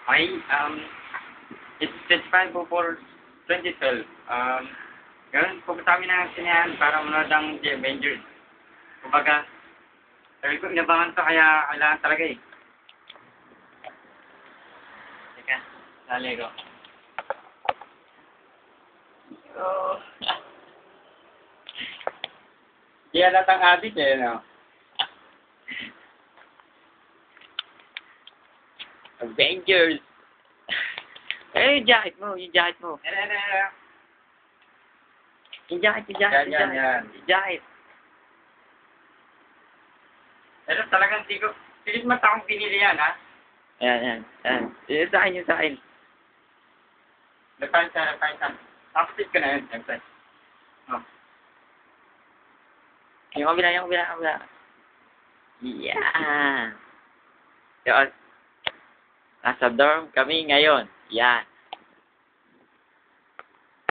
Okay, it's 25 for 2012. Ganun, pupunta kami ng sinehan para manood ng The Avengers. Kumbaga, sabi ko, inabangan to kaya kailangan talaga eh. Teka, sali ko. Oh. Di halatang adik eh, no? Avengers! Eh, yung jacket mo, yung jacket mo. Yung jacket, yung jacket, yung jacket. Yan. Yung jacket. Pero talagang sigit mata akong pinili yan, ha? Ayan. Yung sa akin, yung sa akin. Repansa. Tapos ko na yun, siyempre. Oh. Yung kabila. Yeah! Yun. Nasa dorm kami ngayon. Yan.